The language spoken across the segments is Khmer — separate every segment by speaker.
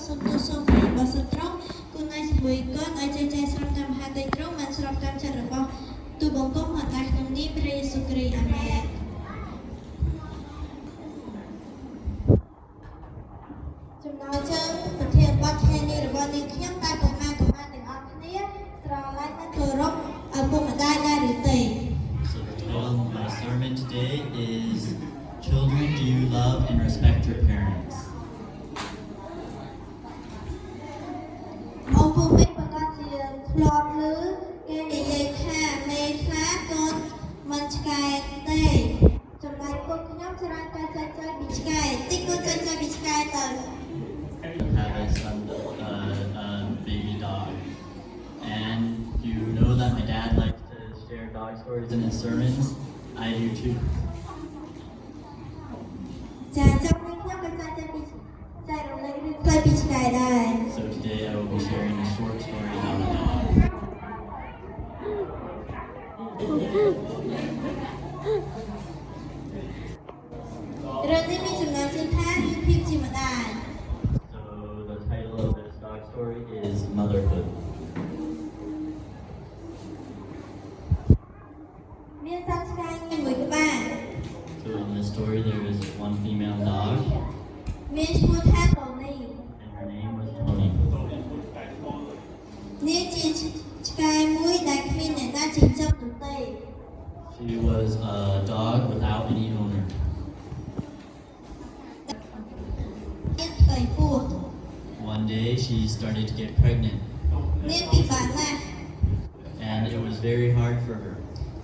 Speaker 1: សុំទោសសុំពីរបស់សុត្រង់គុណឯជាមួយកូនឲ្យចេះស្រាប់តាមហាតីត្រង់មិនស្រាប់តាមចិត្តរបស់ទូបង្គំមកតែក្នុងនេះព្រះយេស៊ូវគ្រីស្ទអាមែនចំណោជើងប្រធានបទថ្ងៃនេះរបស់នាងខ្ញុំតែកុមារទាំងអស់គ្នាស្រឡាញ់និងគោរពឪពុកម្ដាយដែរឬទេ
Speaker 2: So the title of my sermon today is Children, do you love and respect your parents?
Speaker 1: អូពុកមេប្រកាសជាធ្លាប់ឮគេនិយាយថាមេខ្លះកូនមិនឆ្កែទេចំណែកពុកខ្ញុំច្រើនតែចែកពីឆ្កែតិចក៏ចែកពីឆ្កែទៅ
Speaker 2: I have a son, baby dog. And you know that my dad likes to share dog stories in his sermons. I do too.
Speaker 1: ចាចាំនេះខ្ញុំក៏ចែករំលែករឿងខ្លីពីឆ្កែដែរ
Speaker 2: So today I will be sharing a short story about a dog.
Speaker 1: រឿងនេះមានចំណងជើងថារឿងភាពជាម្ដាយ
Speaker 2: So the title of this dog story is Motherhood.
Speaker 1: មានសត្វឆ្កែមួយក្បាល
Speaker 2: So in this story there is one female dog
Speaker 1: មានឈ្មោះថាតូនី
Speaker 2: and her name was Tony.
Speaker 1: នាងជាឆ្កែមួយដែលគ្មានអ្នកណាចិញ្ចឹមនោះទេ
Speaker 2: She was a dog without any owner.
Speaker 1: នាងផ្ទៃពោះ
Speaker 2: One day she started to get pregnant
Speaker 1: នាងពិបាកណាស់
Speaker 2: and it was very hard for her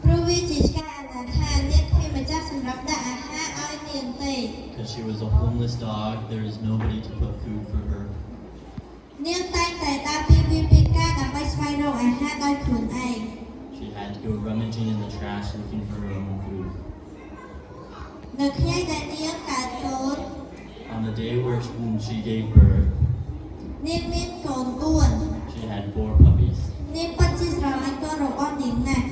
Speaker 1: ព្រោះវាជាឆ្កែអនាថានាងគ្មានម្ចាស់សម្រាប់ដាក់អាហារឲ្យនាងទេ
Speaker 2: because she was a homeless dog. There is nobody to put food for her.
Speaker 1: នាងតែងតែដើរពីវាពីការដើម្បីស្វែងរកអាហារដោយខ្លួនឯង
Speaker 2: She had to go rummaging in the trash looking for her own food.
Speaker 1: នៅថ្ងៃដែលនាងកើតកូន
Speaker 2: On the day when she gave birth,
Speaker 1: នាងមានកូន4
Speaker 2: she had 4 puppies.
Speaker 1: នាងពិតជាស្រឡាញ់កូនរបស់នាងណាស់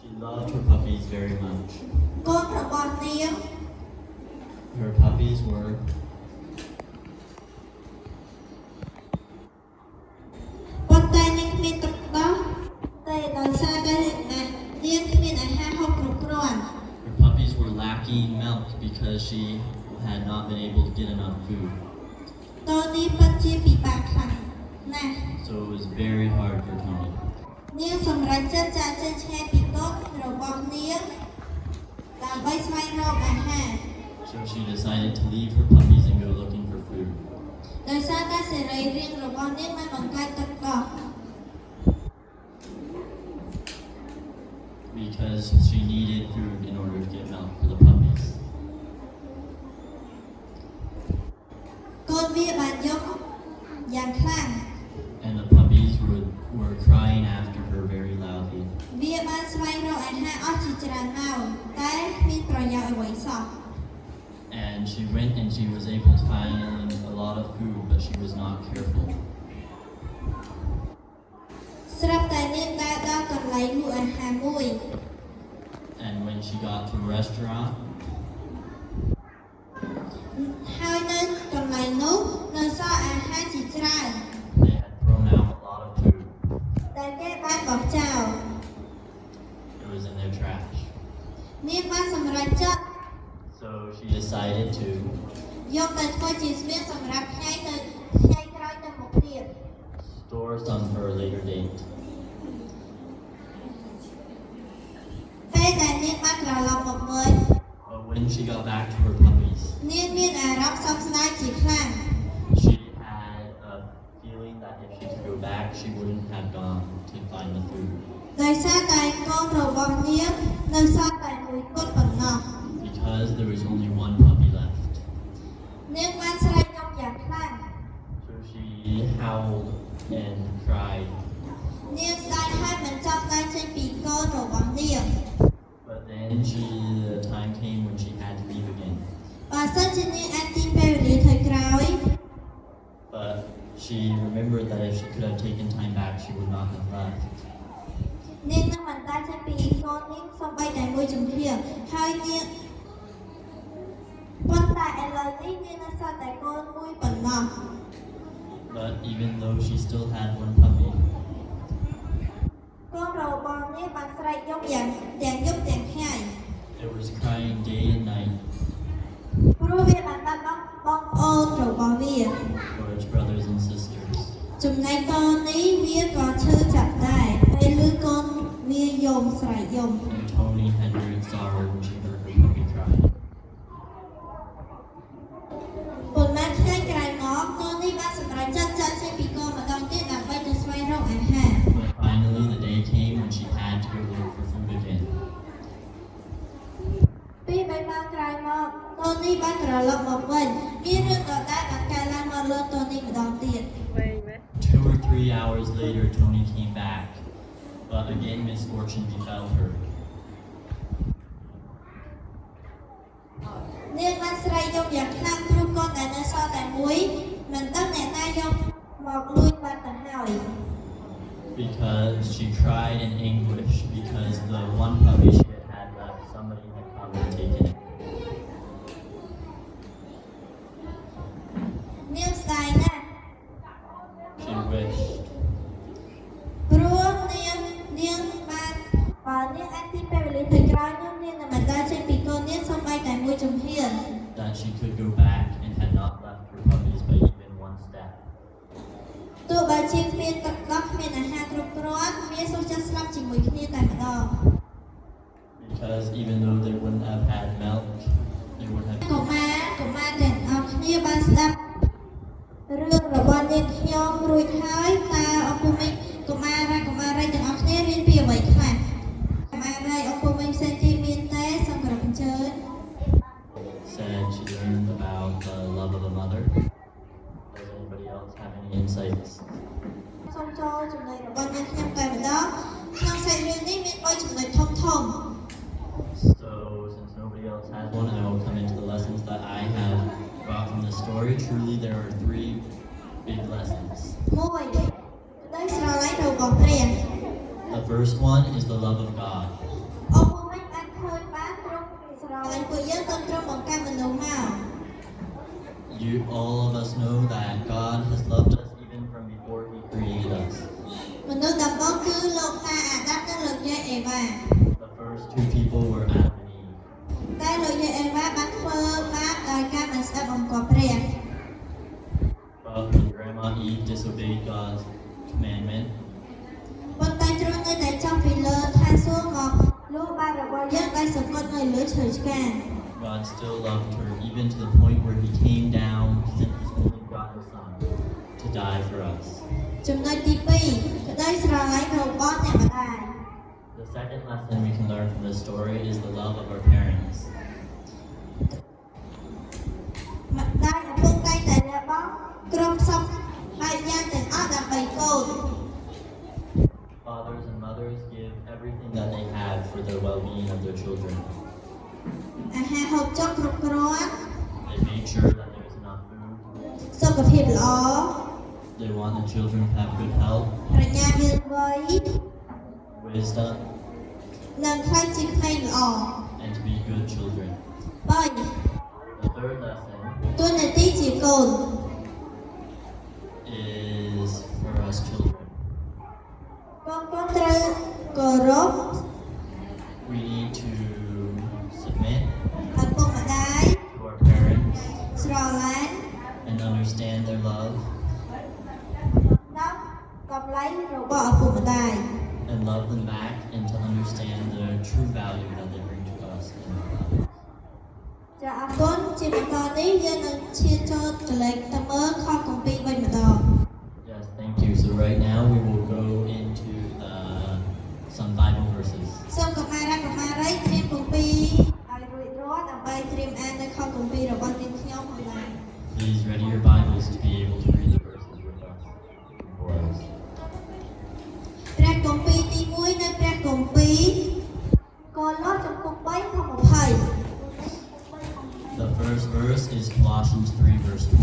Speaker 2: She loved her puppies very much.
Speaker 1: កូនរបស់នាង
Speaker 2: Her puppies were
Speaker 1: ប៉ុន្តែនាងគ្មានទឹកដោះទេដោយសារតែនាងគ្មានអាហារហូបគ្រប់គ្រាន់
Speaker 2: her puppies were lacking milk because she had not been able to get enough food.
Speaker 1: តូនីពិតជាពិបាកខ្លាំងណាស់
Speaker 2: So it was very hard for Tony.
Speaker 1: នាងសម្រេចចិត្តចាកចេញឆ្ងាយពីកូនរបស់នាងដើម្បីស្វែងរកអាហារ
Speaker 2: So she decided to leave her puppies and go looking for food.
Speaker 1: ដោយសារតែសេរីរាង្គរបស់នាងបានបង្កើតទឹកកក
Speaker 2: Because she needed food in order to get milk for the puppies.
Speaker 1: កូនវាបានយកយ៉ាងខ្លាំង
Speaker 2: And the puppies were crying after her very loudly.
Speaker 1: វាបានស្វែងរកអាហារអស់ជាច្រើនម៉ោងតែគ្មានប្រយោជន៍អ្វីសោះ
Speaker 2: And she went and she was able to find a lot of food, but she was not careful.
Speaker 1: ស្រាប់តែនាងដើរដល់កន្លែងលក់អាហារមួយ
Speaker 2: And when she got to a restaurant,
Speaker 1: ហើយនៅកន្លែងនោះនៅសល់អាហារជាច្រើន
Speaker 2: they had thrown out a lot of food.
Speaker 1: ដែលគេបានបោះចោល
Speaker 2: It was in their trash.
Speaker 1: នាងបានសម្រេចចិត្ត
Speaker 2: So she decided to
Speaker 1: យកទៅធ្វើជាស្បៀងសម្រាប់ថ្ងៃក្រោយទៅមុខទៀត
Speaker 2: store some for a later date.
Speaker 1: ពេលដែលនាងបានត្រឡប់មកវិញ
Speaker 2: But when she got back to her puppies,
Speaker 1: នាងមានអារម្មណ៍សោកស្ដាយជាខ្លាំង
Speaker 2: she had a feeling that if she could go back, she wouldn't have gone to find the food.
Speaker 1: ដោយសារតែកូនរបស់នាងនៅសល់តែមួយគត់ប៉ុណ្ណោះ
Speaker 2: Because there was only one puppy left.
Speaker 1: នាងបានស្រែកញ៉ាំយ៉ាងខ្លាំង
Speaker 2: So she howled and cried.
Speaker 1: នាងស្ដាយហើយមិនចាប់ដៃចេញពីកូនរបស់នាង
Speaker 2: But then the time came when she had to leave again.
Speaker 1: បើសិនជានាងអាចទីពេលវេលាថយក្រោយ
Speaker 2: But she remembered that if she could have taken time back, she would not have left.
Speaker 1: នាងនឹងមិនដាច់ចេញពីកូននាងសូម្បីតែមួយជំហានហើយនាងប៉ុន្តែឥឡូវនេះនាងនៅសល់តែកូនមួយប៉ុណ្ណោះ
Speaker 2: But even though she still had one puppy,
Speaker 1: កូនរបស់នេះបានស្រែកយំយ៉ាងទាំងយប់ទាំងថ្ងៃ
Speaker 2: it was crying day and night
Speaker 1: ព្រោះវាបានបាត់បង់បងប្អូនរបស់វា
Speaker 2: for its brothers and sisters.
Speaker 1: ចំណែកកូននេះវាក៏ឈឺចាប់ដែរពេលឮកូនវាយំស្រែកយំ
Speaker 2: And Tony had great sorrow when she heard her puppy cry.
Speaker 1: ប៉ុន្មានថ្ងៃក្រោយមកកូននេះបានសម្រេចចាត់ចាត់ចេញពីកូនម្ដងទៀតដើម្បីទៅស្វែងរកអាហារ
Speaker 2: But finally, the day came when she had to go look for food again.
Speaker 1: ពី3ម៉ោងក្រោយមកកូននេះបានត្រឡប់មកវិញមានរឿងដដែលបានកើតឡើងមកលើកូននេះម្ដងទៀត
Speaker 2: 2 or 3 hours later, Tony came back, but again misfortune befell her.
Speaker 1: នាងបានស្រែកយំយ៉ាងខ្លាំងព្រោះកូនដែលនៅសល់តែមួយមិនដឹងអ្នកណាយកមកលួចបាត់ទៅហើយ
Speaker 2: Because she cried in anguish because the one puppy she had had left, somebody had come and taken it.
Speaker 1: នាងស្ដាយណាស់
Speaker 2: She wished
Speaker 1: ព្រោះនាងបានបើនាងអាចទីពេលវេលាទៅក្រោយនោះនាងនឹងមិនដើរចេញពីកូននាងសូម្បីតែមួយជំហាន
Speaker 2: that she could go back and had not left her puppies by even one step.
Speaker 1: ទោះបីជាគ្មានទឹកដោះគ្មានអាហារគ្រប់គ្រាន់វាសូមចិត្តស្លាប់ជាមួយគ្នាតែម្ដង
Speaker 2: Because even though they wouldn't have had milk, they would have.
Speaker 1: កុមារទាំងអស់គ្នាបានស្ដាប់រឿងរបស់នាងខ្ញុំរួចហើយតើអពុមិនកុមារីទាំងអស់គ្នារៀនពីអ្វីខ្លះកុមារីអពុមិកផ្សេងទៀតមានទេសូមគោរពអញ្ជើញ
Speaker 2: Said she learned about the love of a mother. Does anybody else have any insights?
Speaker 1: សូមចូលចំណុចរបស់នាងខ្ញុំតែម្ដងក្នុងសាច់រឿងនេះមាន3ចំណុចធំ
Speaker 2: So, since nobody else has one, I will come into the lessons that I have brought from the story. Truly, there are 3 big lessons.
Speaker 1: 1ក្តីស្រឡាញ់របស់ព្រះ
Speaker 2: The first one is the love of God.
Speaker 1: អពុមិកបានឃើញបានទ្រង់ស្រឡាញ់ពួកយើងទៅទ្រង់បង្កើតមនុស្សមក
Speaker 2: All of us know that God has loved us even from before He created us.
Speaker 1: មនុស្សដំបូងគឺលោកតាអាដាមនិងលោកយាយអេវ៉ា
Speaker 2: The first 2 people were Adam and Eve.
Speaker 1: តែលោកយាយអេវ៉ាបានធ្វើបាបដោយការមិនស្ដាប់បង្គាប់ព្រះ
Speaker 2: But when Grandma Eve disobeyed God's commandment,
Speaker 1: ប៉ុន្តែទ្រង់នៅតែចង់ពីលើឋានសួគ៌មកលុះបាបរបស់យើងដែលសង្កត់នៅលើឈើឆ្កាង
Speaker 2: God still loved her even to the point where He came down, sent His only begotten Son to die for us.
Speaker 1: ចំណុចទី2ក្តីស្រឡាញ់របស់អ្នកម្ដាយ
Speaker 2: The second lesson we can learn from this story is the love of our parents.
Speaker 1: ម្ដាយឪពុកតែងតែលះបង់គ្រប់សពបែបយ៉ាងទាំងអស់ដើម្បីកូន
Speaker 2: Fathers and mothers give everything that they have for the well-being of their children.
Speaker 1: អាហារហូបចុកគ្រប់គ្រាន់
Speaker 2: They make sure that there is enough food.
Speaker 1: សុខភាពល្អ
Speaker 2: They want the children to have good health,
Speaker 1: ប្រាជ្ញាមានវ័យ
Speaker 2: wisdom,
Speaker 1: និងខ្លាចជាក្មេងល្អ
Speaker 2: and to be good children.
Speaker 1: 3
Speaker 2: The third lesson
Speaker 1: តួនាទីជាកូន
Speaker 2: is for us children.
Speaker 1: កូនត្រូវគោរព
Speaker 2: We need to submit
Speaker 1: ឪពុកម្ដាយ
Speaker 2: to our parents
Speaker 1: ស្រឡាញ់
Speaker 2: and understand their love
Speaker 1: ដល់កម្លាំងរបស់ឪពុកម្ដាយ
Speaker 2: and love them back and to understand the true value that they bring to us in our lives.
Speaker 1: ចាអរគុណជាបន្តនេះយើងនឹងឈានចូលកលេចទៅមើលខគម្ពីរវិញម្ដង
Speaker 2: Yes, thank you. So right now we will go into some Bible verses.
Speaker 1: សូមកុមារីត្រៀមគម្ពីរឲ្យរួចរាល់ដើម្បីត្រៀមអាននៅខគម្ពីររបស់នាងខ្ញុំផងដែរ
Speaker 2: Please ready your Bibles to be able to read the verses with us for us.
Speaker 1: ព្រះគម្ពីរទី1នៅព្រះគម្ពីរកូឡូសចំពុក3ខ20
Speaker 2: The first verse is Colossians 3 verse 20.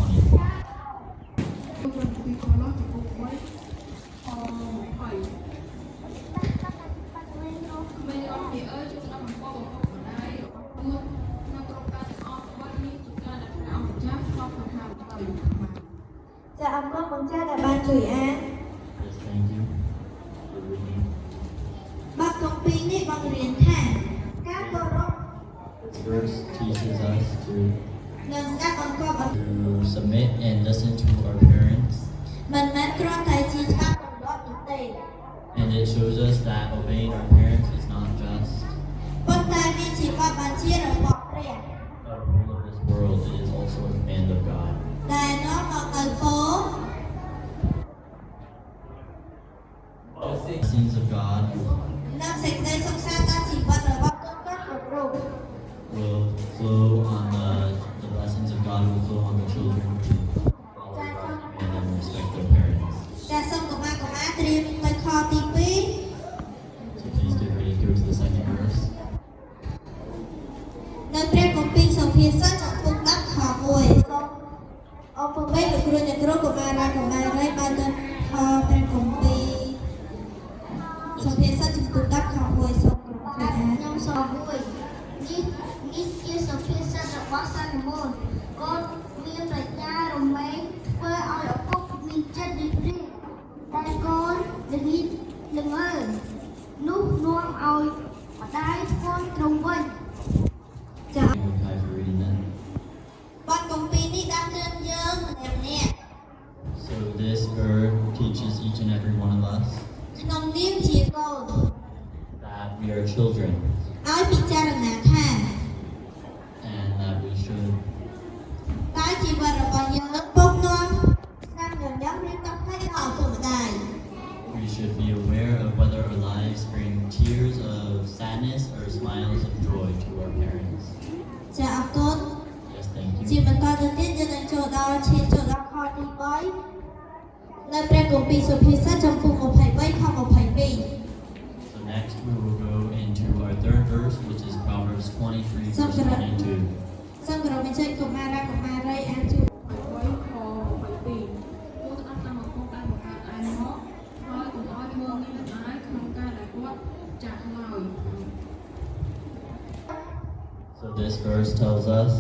Speaker 1: ចាអរគុណបងចាដែល ជួយអាន
Speaker 2: Yes, thank you for reading.
Speaker 1: បទគម្ពីរនេះបង្រៀនថាការគោរព
Speaker 2: This verse teaches us
Speaker 1: និងស្ដាប់បង្គាប់
Speaker 2: to submit and listen to our parents,
Speaker 1: មិនមែនគ្រាន់តែជាច្បាប់ទម្លាប់នោះទេ
Speaker 2: and it shows us that obeying our parents is not just
Speaker 1: ប៉ុន្តែវាជាបទបញ្ជារបស់ព្រះ
Speaker 2: a rule of this world, it is also a command of God.
Speaker 1: ដែលនាំមកនៅពរ
Speaker 2: Blessings of God
Speaker 1: និងសេចក្តីសុខសាន្តដល់ជីវិតរបស់កូនៗគ្រប់រូប
Speaker 2: will flow on the blessings of God will flow on the children who follow God's command and respect their parents.
Speaker 1: ចាសសូមកុមារត្រៀមទៅខទី
Speaker 2: So please get ready to go to the second verse.
Speaker 1: 2នៅព្រះគម្ពីរសុភាសិតចំពុក10ខ1សូមអរគុណលោកគ្រូអ្នកគ្រូកុមារាកុមារីបានទៅខព្រះគម្ពីរសុភាសិតចំពុក10ខ1សូមគ្រូជួយអាន
Speaker 3: ខ្ញុំសូមមួយនេះជាសុភាសិតរបស់សាឡូមោនកូនមានប្រាជ្ញារមែងធ្វើឲ្យឪពុកមានចិត្តរីករាយតែកូនល្ងិតល្ងើនោះនាំឲ្យម្ដាយធ្ងន់ទ្រង់វិញ
Speaker 1: ចា
Speaker 2: Thank you, Kai, for reading that.
Speaker 1: បទគម្ពីរនេះដាស់តឿនយើងម្នាក់ៗ
Speaker 2: So this verse teaches each and every one of us
Speaker 1: ក្នុងនាមជាកូន
Speaker 2: that we are children
Speaker 1: ឲ្យពិចារណាថា
Speaker 2: and that we should
Speaker 1: តើជីវិតរបស់យើងពុកនាំស្នាមញញឹមឬទឹកភ្នែកដល់ឪពុកម្ដាយ
Speaker 2: we should be aware of whether our lives bring tears of sadness or smiles of joy to our parents.
Speaker 1: ចាអរគុណ
Speaker 2: Yes, thank
Speaker 1: ជា
Speaker 2: you.
Speaker 1: បន្តទៅទៀតយើងនឹងចូលដល់ឈានចូលដល់ខទី3នៅព្រះគម្ពីរសុភាសិតចំពុក23ខ22
Speaker 2: So next we will go into our third verse, which is Proverbs 23 verse 22.
Speaker 1: សូមគោរពអញ្ជើញកុមារាកុមារីអានជួយ
Speaker 4: 8ខ7គួរស្ដាប់តាមឪពុកដែលបង្កើតឯងមកហើយកុំឲ្យមើលងាយម្ដាយក្នុងការដែលគាត់ចាស់ឡើយ
Speaker 2: So this verse tells us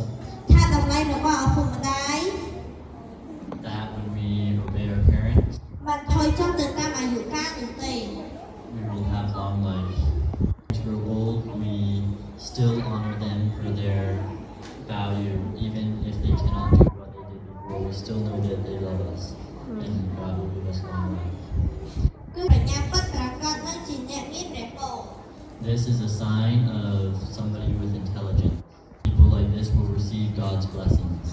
Speaker 1: ថាតម្លៃរបស់ឪពុកម្ដាយ
Speaker 2: that when we obey our parents,
Speaker 1: មិនថយចុះទៅតាមអាយុកាលនោះទេ
Speaker 2: we will have long life. As we grow old, we still honor them for their value, even if they cannot do what they did before. We still know that they love us, and God will give us long life.
Speaker 1: គឺបញ្ញាពិតប្រាកដនឹងជាអ្នកមានព្រះពរ
Speaker 2: This is a sign of somebody with intelligence. People like this will receive God's blessings.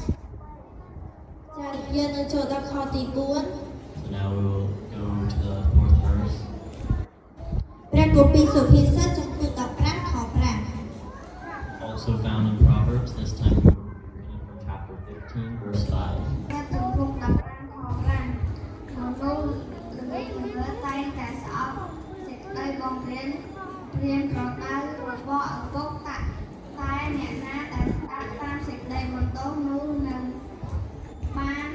Speaker 1: ចាយើងនឹងចូលដល់ខទី4
Speaker 2: So now we will go to the fourth verse.
Speaker 1: ព្រះគម្ពីរសុភាសិតចំពុក15ខ5
Speaker 2: Also found in Proverbs. This time we will be reading from chapter 15, verse 5.
Speaker 3: ព្រះចំពុក15ខ5មនុស្សល្ងិតល្ងើតែងតែស្អប់សេចក្តីបងរៀនប្រដៅរបស់ឪពុកតែអ្នកណាដែលស្ដាប់តាមសេចក្តីបន្ទោសនោះនឹងបាន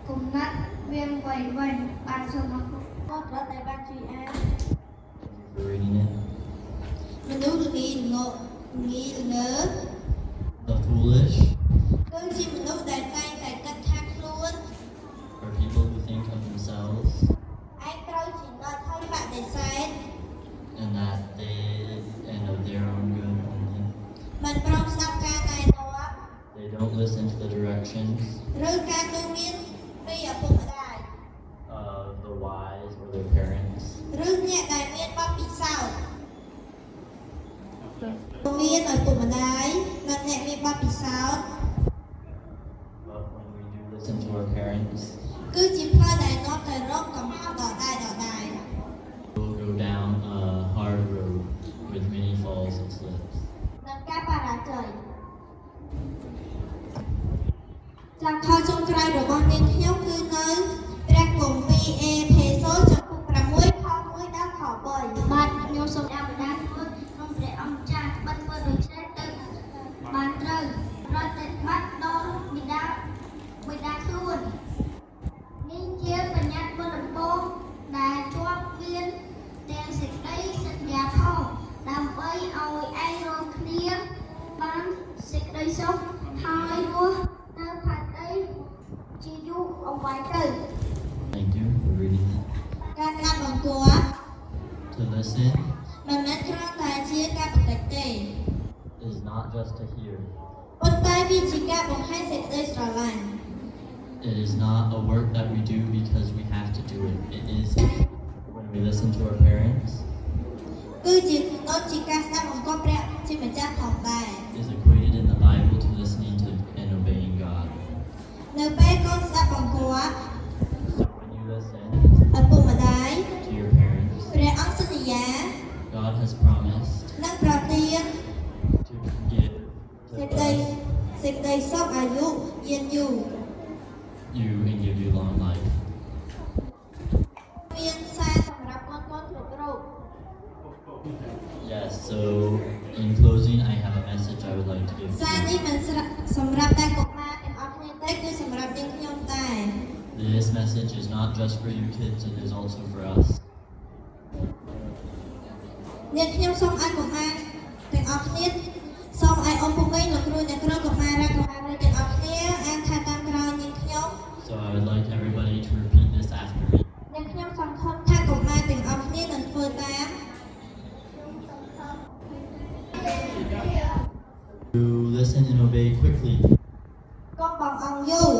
Speaker 3: គំនិតវាងវៃវិញបានសូមអរគុណ
Speaker 1: គាត់រត់តែបានជួយអាន
Speaker 2: For reading it.
Speaker 1: មនុស្សល្ងីល្ងងើ
Speaker 2: The foolish
Speaker 1: គឺជាមនុស្សដែលតែងតែគិតថាខ្លួន
Speaker 2: are people who think of themselves
Speaker 1: ឯងត្រូវជានិច្ចហើយបដិសេធ
Speaker 2: and that they and of their own good only.
Speaker 1: មិនព្រមស្ដាប់ការណែនាំ
Speaker 2: They don't listen to the directions
Speaker 1: ឬការទូន្មានពីឪពុកម្ដាយ
Speaker 2: of the wise or their parents.
Speaker 1: ឬអ្នកដែលមានបទពិសោធន៍មានឪពុកម្ដាយនិងអ្នកមានបទពិសោធន៍
Speaker 2: But when we do listen to our parents,
Speaker 1: គឺជាផ្លូវដែលនាំទៅរកកំហុសដដែល
Speaker 2: we'll go down a hard road with many falls and slips.
Speaker 1: និងការបរាជ័យចាំខចុងក្រោយរបស់នាងខ្ញុំគឺនៅព្រះគម្ពីរអេផេសូចំពុក6ខ1ដល់ខ3
Speaker 3: បាទខ្ញុំសូមអនុញ្ញាតធ្វើក្នុងព្រះអង្គចាស់បាត់ធ្វើដូច្នេះទៅបានត្រូវរត់តែបាត់ដល់បិតាខ្លួននេះជាបញ្ញត្តិមុនដំបូងដែលជាប់មានទាំងសេចក្តីសន្យាផងដើម្បីឲ្យឯងរងគ្នាបានសេចក្តីសុខហើយរស់នៅផែនដីជាយូរអង្វែងទៅ
Speaker 2: Thank you for reading listen
Speaker 1: មិនមែនគ្រាន់តែជាការបន្តិចទេ
Speaker 2: is not just to hear.
Speaker 1: ប៉ុន្តែវាជាការបង្ហាញសេចក្តីស្រឡាញ់
Speaker 2: It is not a work that we do because we have to do it. It is when we listen to our parents
Speaker 1: គឺជាដូចជាការស្ដាប់បង្គាប់ព្រះជាម្ចាស់ផងដែរ
Speaker 2: is equated in the Bible to listening to and obeying God.
Speaker 1: នៅពេលកូនស្ដាប់បង្គាប់
Speaker 2: So when you listen
Speaker 1: ឪពុកម្ដាយ
Speaker 2: to your parents,
Speaker 1: ព្រះអង្គសន្យា
Speaker 2: God has promised
Speaker 1: និងប្រទាន
Speaker 2: to give
Speaker 1: សេច
Speaker 2: to
Speaker 1: ក្តី
Speaker 2: us
Speaker 1: សេចក្តីសុខអាយុយឺនយូរ
Speaker 2: you and give you long life.
Speaker 1: មានសារសម្រាប់កូនៗគ្រប់រូប
Speaker 2: Yes, so in closing, I have a message I would like to give
Speaker 1: សារ
Speaker 2: to
Speaker 1: នេះ
Speaker 2: you.
Speaker 1: មិនសម្រាប់តែកុមារទាំងអស់គ្នាទេគឺសម្រាប់យើងខ្ញុំដែរ
Speaker 2: This message is not just for you kids, it is also for us.
Speaker 1: អ្នកខ្ញុំសូមឲ្យកុមារទាំងអស់គ្នាសូមឲ្យអ៊ំពុកមីងលោកគ្រូអ្នកគ្រូកុមារទាំងអស់គ្នាអានថាតាមក្រោយនាងខ្ញុំ
Speaker 2: So I would like everybody to repeat this after me.
Speaker 1: អ្នកខ្ញុំសង្ឃឹមថាកុមារទាំងអស់គ្នានឹងធ្វើតាម
Speaker 2: To listen and obey quickly.
Speaker 1: កុំបងអង្គយូរ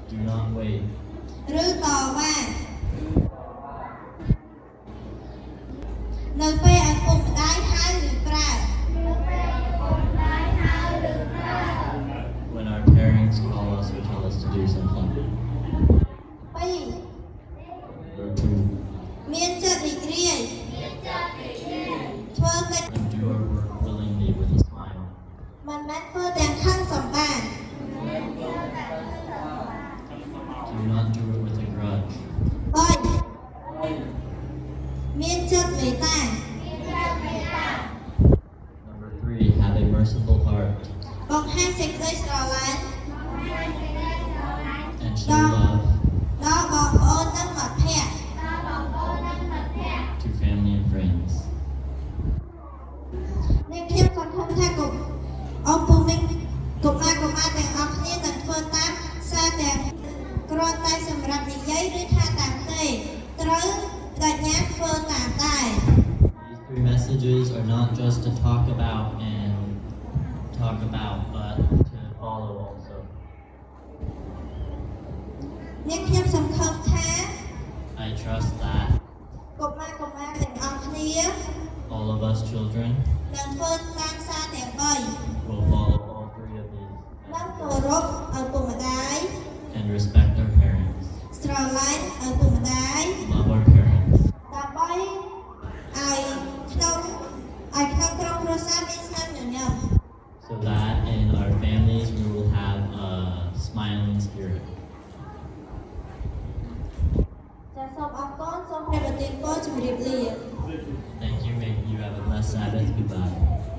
Speaker 2: Do not wait.
Speaker 1: ឬតវ៉ានៅពេលឪពុកម្ដាយហៅឬប្រើ
Speaker 2: When our parents call us or tell us to do something.
Speaker 1: 2
Speaker 2: Or to
Speaker 1: មានចិត្តរីករាយធ្វើកិច្ច
Speaker 2: and do our work willingly with a smile.
Speaker 1: មិនមែនធ្វើទាំងខឹងសម្បារ
Speaker 2: Do not do it with a grudge.
Speaker 1: 3មានចិត្តមេត្តា
Speaker 2: Number 3, have a merciful heart
Speaker 1: បង្ហាញសេចក្តីស្រឡាញ់
Speaker 2: and show love
Speaker 1: ដល់បងប្អូននិងមិត្តភក្តិ
Speaker 2: to family and friends.
Speaker 1: អ្នកខ្ញុំសង្ឃឹមថាអ៊ំពុកមីងកុមារទាំងអស់គ្នានឹងធ្វើតាមសារទាំងគ្រាន់តែសម្រាប់និយាយឬថាតាមទេត្រូវបដិញ្ញាធ្វើតាមដែរ
Speaker 2: These 3 messages are not just to talk about, but to follow also.
Speaker 1: អ្នកខ្ញុំសង្ឃឹមថា
Speaker 2: I trust that
Speaker 1: កុមារទាំងអស់គ្នា
Speaker 2: all of us children
Speaker 1: នឹងធ្វើតាមសារទាំង3
Speaker 2: will follow all 3 of these
Speaker 1: និងគោរពឪពុកម្ដាយ
Speaker 2: and respect our parents,
Speaker 1: ស្រឡាញ់ឪពុកម្ដាយ
Speaker 2: love our parents,
Speaker 1: ដើម្បីឲ្យក្នុងក្រុមគ្រួសារមានស្នាមញញឹម
Speaker 2: so that in our families we will have a smiling spirit.
Speaker 1: ចាសសូមអរគុណសូមព្រះប្រទានពរជម្រាបលា
Speaker 2: Thank you. May you have a blessed Sabbath. Goodbye.